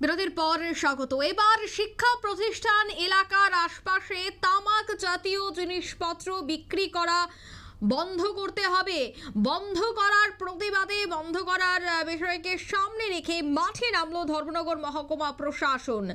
বিরতির পর স্বাগত। এবার শিক্ষা প্রতিষ্ঠান এলাকার আশপাশে তামাক জাতীয় জিনিসপত্র বিক্রি করা বন্ধ করতে হবে। বন্ধ করার প্রতিবাদে বন্ধ করার বিষয়কে সামনে রেখে মাঠে নামলো ধর্মনগর মহকুমা প্রশাসন।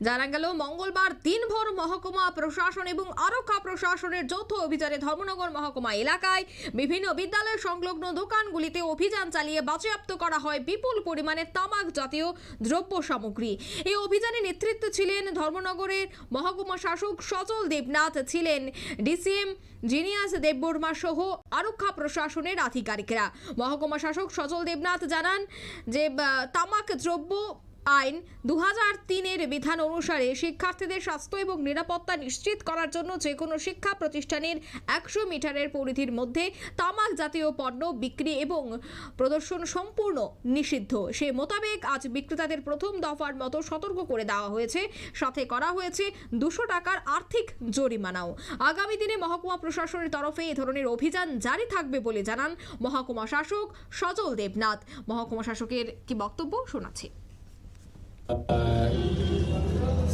জানা গেল মঙ্গলবার দিনভর মহকুমা প্রশাসন এবং আরক্ষা প্রশাসনের যৌথ অভিযানে ধর্মনগর মহকুমা এলাকায় বিভিন্ন বিদ্যালয় সংলগ্ন দোকানগুলিতে অভিযান চালিয়ে বাজেয়াপ্ত করা হয় বিপুল পরিমাণে তামাক জাতীয় দ্রব্য সামগ্রী। এই অভিযানে নেতৃত্বে ছিলেন ধর্মনগরের মহকুমা শাসক সচল দেবনাথ, ছিলেন ডিসিএম জিনিয়াস দেববর্মা সহ আরক্ষা প্রশাসনের আধিকারিকরা। মহকুমা শাসক সচল দেবনাথ জানান যে তামাক দ্রব্য আইন 2003-এর বিধান অনুসারে শিক্ষার্থীদের স্বাস্থ্য এবং নিরাপত্তা নিশ্চিত করার জন্য যে কোনো শিক্ষা প্রতিষ্ঠানের 100 মিটারের পরিধির মধ্যে তামাক জাতীয় পণ্য বিক্রি এবং প্রদর্শন সম্পূর্ণ নিষিদ্ধ। সে মোতাবেক আজ বিক্রেতাদের প্রথম দফার মতো সতর্ক করে দেওয়া হয়েছে, সাথে করা হয়েছে 200 টাকার আর্থিক জরিমানাও। আগামী দিনে মহকুমা প্রশাসনের তরফে এ ধরনের অভিযান জারি থাকবে বলে জানান মহকুমা শাসক সচল দেবনাথ। মহকুমা শাসকের কি বক্তব্য শোনাচ্ছি।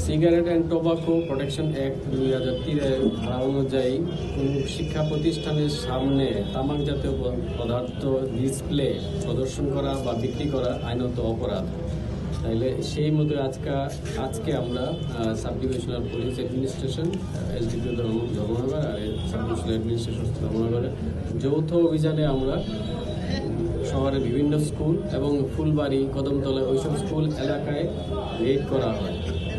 Cigarette and tobacco protection act 2003-এর ধারা অনুযায়ী কোনো শিক্ষা প্রতিষ্ঠানের সামনে তামাক জাতীয় পদার্থ ডিসপ্লে প্রদর্শন করা বা বিক্রি করা আইনত অপরাধ। তাইলে সেই মতো আজকে আমরা sub divisional police administration SDPO Dharmanagar আর সাব ডিভিশনাল অ্যাডমিনিস্ট্রেশন ধর্মনগরের যৌথ অভিযানে আমরা শহরের বিভিন্ন স্কুল এবং ফুলবাড়ি, কদমতলা ওইসব স্কুল এলাকায় রেড করা হয়।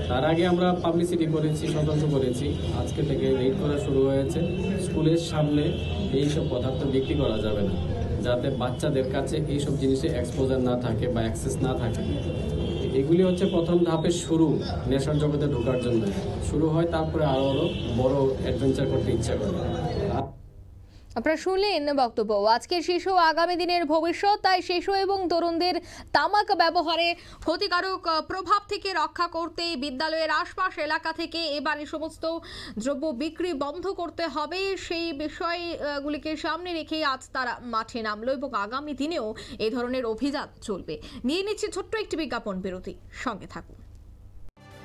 তার আগে আমরা পাবলিসিটি করেছি, সতর্ক করেছি। আজকে থেকে রেড করা শুরু হয়েছে। স্কুলের সামনে এইসব পদার্থ বিক্রি করা যাবে না, যাতে বাচ্চাদের কাছে এইসব জিনিসে এক্সপোজার না থাকে বা অ্যাক্সেস না থাকে। এগুলি হচ্ছে প্রথম ধাপের শুরু, নেশার জগতে ঢোকার জন্য শুরু হয়, তারপরে আরও বড় অ্যাডভেঞ্চার করতে ইচ্ছা করে। আপনারা শুনলেন বক্তব্য। আজকের শিশু আগামী দিনের ভবিষ্যৎ, তাই শিশু এবং তরুণদের তামাক ব্যবহারে ক্ষতিকারক প্রভাব থেকে রক্ষা করতে বিদ্যালয়ের আশপাশ এলাকা থেকে এবার এই সমস্ত দ্রব্য বিক্রি বন্ধ করতে হবে। সেই বিষয়গুলিকে সামনে রেখে আজ তারা মাঠে নামলো এবং আগামী দিনেও এই ধরনের অভিযান চলবে। নিয়ে নিচ্ছে ছোট্ট একটি বিজ্ঞাপন বিরতি, সঙ্গে থাকুন।